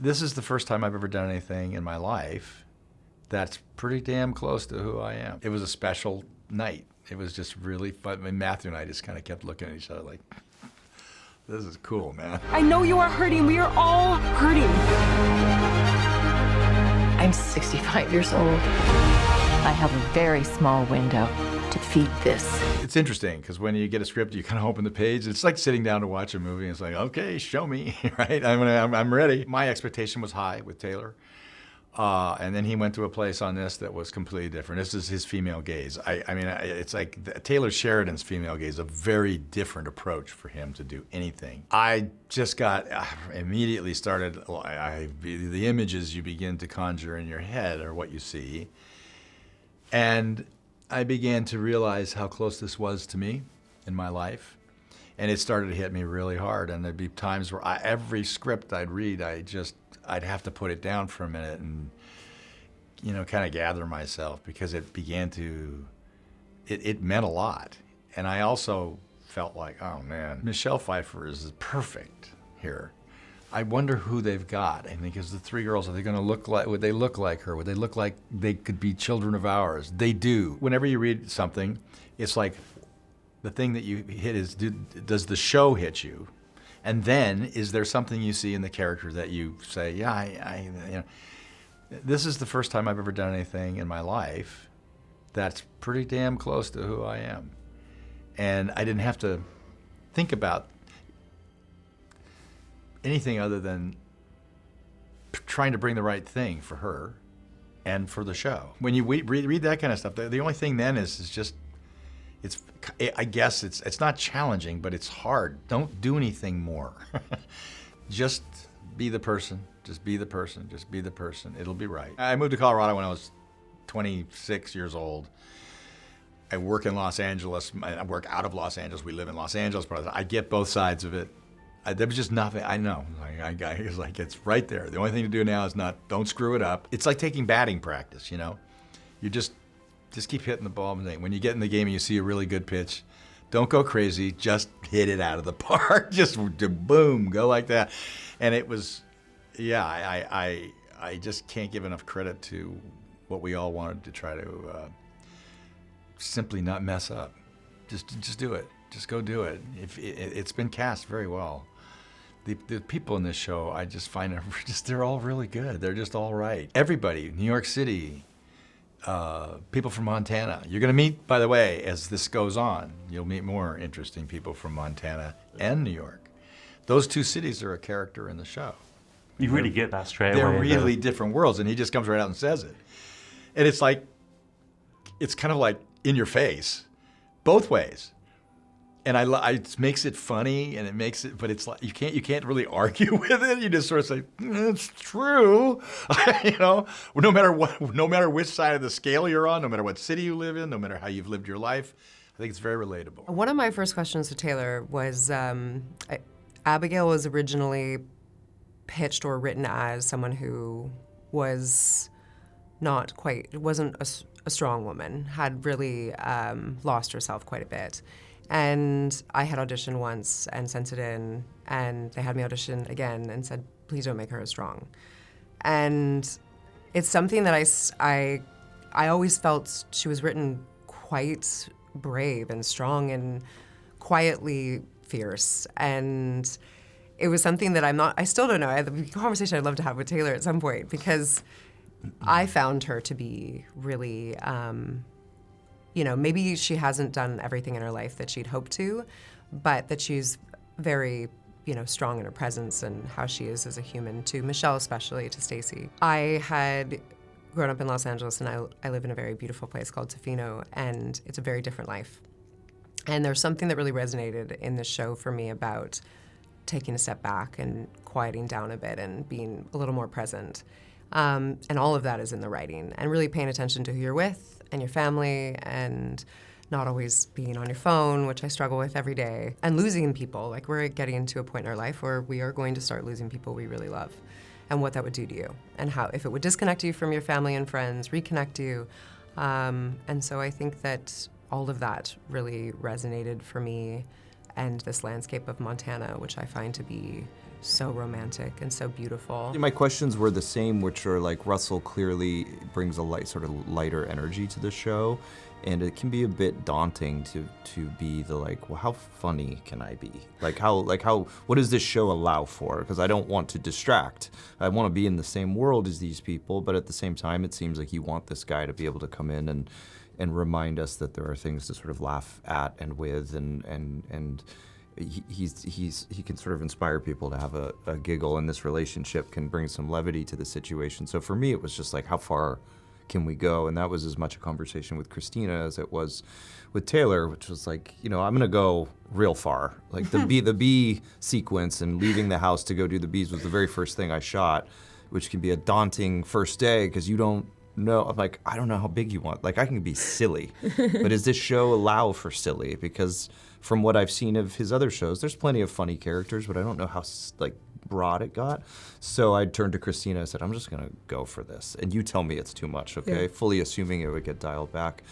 This is the first time I've ever done anything in my life that's pretty damn close to who I am. It was a special night. It was just really fun. I mean, Matthew and I just kind of kept looking at each other like, this is cool, man. I know you are hurting. We are all hurting. I'm 65 years old. I have a very small window to feed this. It's interesting because when you get a script, you kind of open the page. It's like sitting down to watch a movie. And it's like, okay, show me, right? I'm ready. My expectation was high with Taylor. And then he went to a place on this that was completely different. This is his female gaze. It's like Taylor Sheridan's female gaze, a very different approach for him to do anything. I just got immediately started, the images you begin to conjure in your head are what you see. And I began to realize how close this was to me in my life. And it started to hit me really hard. And there'd be times where every script I'd read, I'd have to put it down for a minute and, kind of gather myself because it began to, it meant a lot. And I also felt like, oh man, Michelle Pfeiffer is perfect here. I wonder who they've got. And because the three girls, are they going to look like, would they look like her? Would they look like they could be children of ours? They do. Whenever you read something, it's like the thing that you hit is, does the show hit you? And then, is there something you see in the character that you say, yeah, this is the first time I've ever done anything in my life that's pretty damn close to who I am. And I didn't have to think about anything other than trying to bring the right thing for her and for the show. When you read that kind of stuff, the only thing then is just, I guess it's not challenging, but it's hard. Don't do anything more. Just be the person. Just be the person. Just be the person. It'll be right. I moved to Colorado when I was 26 years old. I work in Los Angeles. I work out of Los Angeles. We live in Los Angeles. But I get both sides of it. There was just nothing. I know. It's like, it's right there. The only thing to do now is don't screw it up. It's like taking batting practice, You just keep hitting the ball. When you get in the game and you see a really good pitch, don't go crazy. Just hit it out of the park. Just boom, go like that. And it was, yeah, I just can't give enough credit to what we all wanted to try to simply not mess up. Just do it. Just go do it. It's been cast very well. The people in this show, I just find they're all really good. They're just all right. Everybody, New York City, people from Montana. You're going to meet, by the way, as this goes on, you'll meet more interesting people from Montana and New York. Those two cities are a character in the show. You really get that straight away. They're really different worlds, and he just comes right out and says it. And it's kind of like in your face, both ways. And it makes it funny, and it makes it, but it's like you can't really argue with it. You just sort of say, it's true, No matter which side of the scale you're on, no matter what city you live in, no matter how you've lived your life, I think it's very relatable. One of my first questions to Taylor was, Abigail was originally pitched or written as someone who was wasn't a strong woman, had really lost herself quite a bit. And I had auditioned once and sent it in, and they had me audition again and said, please don't make her as strong. And it's something that I always felt she was written quite brave and strong and quietly fierce. And it was something that I still don't know. The conversation I'd love to have with Taylor at some point, because I found her to be really, maybe she hasn't done everything in her life that she'd hoped to, but that she's very, strong in her presence and how she is as a human, to Michelle especially, to Stacey. I had grown up in Los Angeles, and I live in a very beautiful place called Tofino, and it's a very different life. And there's something that really resonated in the show for me about taking a step back and quieting down a bit and being a little more present. And all of that is in the writing, and really paying attention to who you're with and your family, and not always being on your phone, which I struggle with every day, and losing people. Like, we're getting to a point in our life where we are going to start losing people we really love, and what that would do to you, and how, if it would disconnect you from your family and friends, reconnect you. And so I think that all of that really resonated for me, and this landscape of Montana, which I find to be so romantic and so beautiful. My questions were the same, which are like Russell clearly brings a sort of lighter energy to the show, and it can be a bit daunting to be the like, well, how funny can I be? What does this show allow for? Because I don't want to distract. I want to be in the same world as these people, but at the same time, it seems like you want this guy to be able to come in and remind us that there are things to sort of laugh at and with, and he can sort of inspire people to have a giggle, and this relationship can bring some levity to the situation. So for me, it was just like, how far can we go? And that was as much a conversation with Christina as it was with Taylor, which was like, I'm gonna go real far. Like the bee sequence and leaving the house to go do the bees was the very first thing I shot, which can be a daunting first day because you don't know. I'm like, I don't know how big you want. Like, I can be silly, but does this show allow for silly? Because from what I've seen of his other shows, there's plenty of funny characters, but I don't know how broad it got. So I turned to Christina and said, I'm just gonna go for this, and you tell me it's too much, okay? Yeah. Fully assuming it would get dialed back.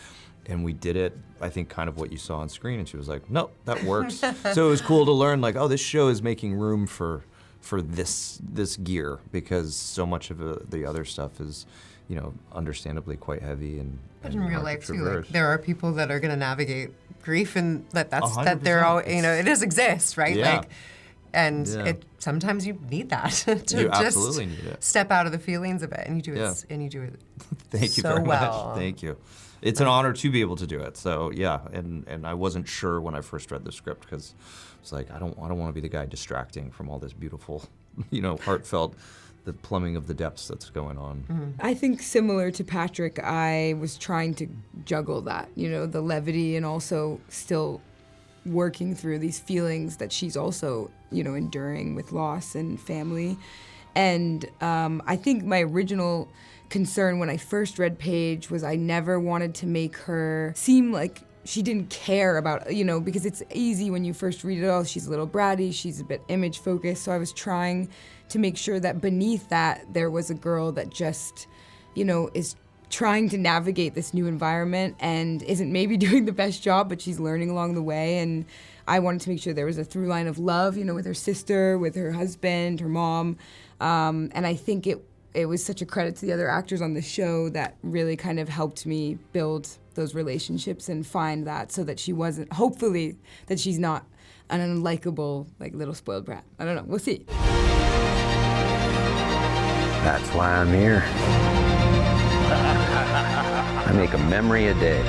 And we did it, I think, kind of what you saw on screen, and she was like, no, that works. So it was cool to learn, like, oh, this show is making room for this gear, because so much of the other stuff is, understandably quite heavy and in real life too. traverse. Like, there are people that are going to navigate grief, and that they're 100%. all, it does exist, right? Yeah. It sometimes you need that to You just absolutely need it. step out of the feelings of it, and you do it, and you do it. Thank you so very well. much. Thank you. It's an honor to be able to do it. So yeah, and I wasn't sure when I first read the script, because it's like, I don't want to be the guy distracting from all this beautiful, heartfelt, the plumbing of the depths that's going on. Mm-hmm. I think similar to Patrick, I was trying to juggle that, the levity, and also still working through these feelings that she's also, enduring with loss and family. And I think my original concern when I first read Paige was I never wanted to make her seem like she didn't care about, because it's easy when you first read it all, she's a little bratty, she's a bit image focused. So I was trying to make sure that beneath that there was a girl that just, is trying to navigate this new environment and isn't maybe doing the best job, but she's learning along the way. And I wanted to make sure there was a through line of love, with her sister, with her husband, her mom. And I think it was such a credit to the other actors on the show that really kind of helped me build those relationships and find that, so that she wasn't, hopefully, that she's not an unlikable, little spoiled brat. I don't know, we'll see. That's why I'm here. I make a memory a day.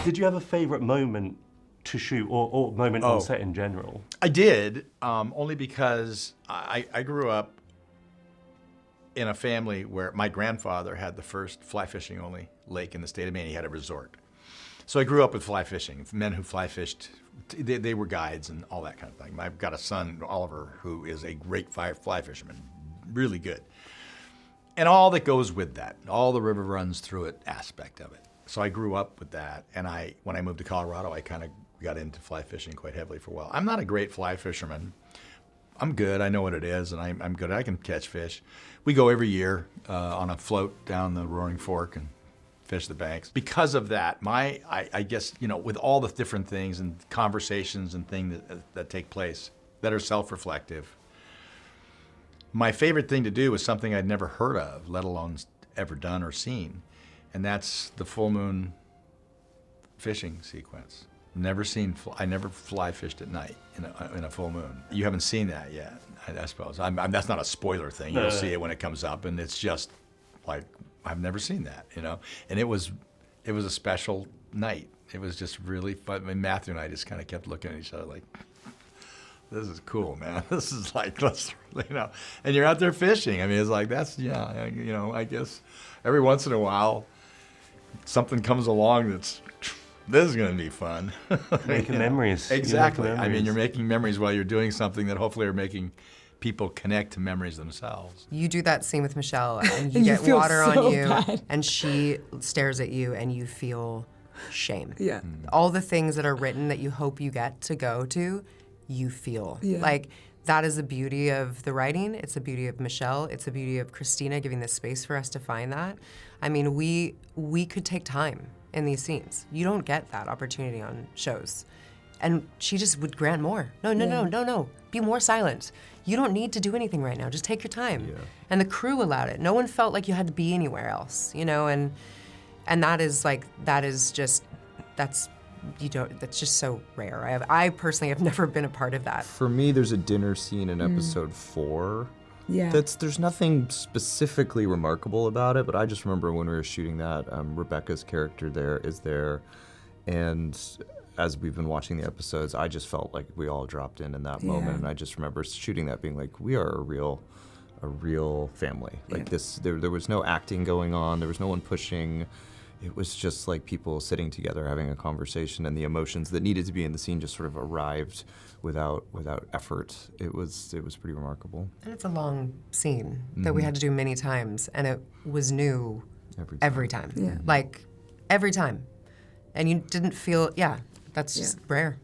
Did you have a favorite moment to shoot, or moment on set in general? I did, only because I grew up in a family where my grandfather had the first fly fishing only lake in the state of Maine. He had a resort. So I grew up with fly fishing, men who fly fished. They were guides and all that kind of thing. I've got a son, Oliver, who is a great fly fisherman, really good. And all that goes with that, all the river runs through it aspect of it. So I grew up with that, and when I moved to Colorado, I kind of got into fly fishing quite heavily for a while. I'm not a great fly fisherman. I'm good, I know what it is, and I'm good, I can catch fish. We go every year on a float down the Roaring Fork and fish the banks. Because of that, I guess, with all the different things and conversations and things that take place that are self-reflective, my favorite thing to do was something I'd never heard of, let alone ever done or seen, and that's the full moon fishing sequence. I never fly fished at night in a full moon. You haven't seen that yet, I suppose. That's not a spoiler thing. You'll see it when it comes up, and it's just like, I've never seen that, And it was a special night. It was just really fun. I mean, Matthew and I just kind of kept looking at each other like, this is cool, man. This is like, and you're out there fishing. I mean, it's like, I guess every once in a while, something comes along that's, this is going to be fun. Making memories. Exactly. I mean, you're making memories while you're doing something that hopefully are making people connect to memories themselves. You do that scene with Michelle, and you And you get feel water so on you, bad. and she stares at you, and you feel shame. Yeah. All the things that are written that you hope you get to go to, you feel. Yeah. Like, that is the beauty of the writing. It's the beauty of Michelle. It's the beauty of Christina giving the space for us to find that. I mean, we could take time in these scenes. You don't get that opportunity on shows. And she just would grant more. No. Be more silent. You don't need to do anything right now. Just take your time. Yeah. And the crew allowed it. No one felt like you had to be anywhere else, you know, and that's just so rare. I personally have never been a part of that. For me, there's a dinner scene in episode 4. Yeah. There's nothing specifically remarkable about it, but I just remember when we were shooting that, Rebecca's character is there, and as we've been watching the episodes, I just felt like we all dropped in that moment, and I just remember shooting that being like, we are a real family. Like this, there was no acting going on, there was no one pushing. It was just like people sitting together having a conversation, and the emotions that needed to be in the scene just sort of arrived without effort. It was pretty remarkable. And it's a long scene that we had to do many times, and it was new every time. Yeah. Like every time. And you didn't feel, that's just rare.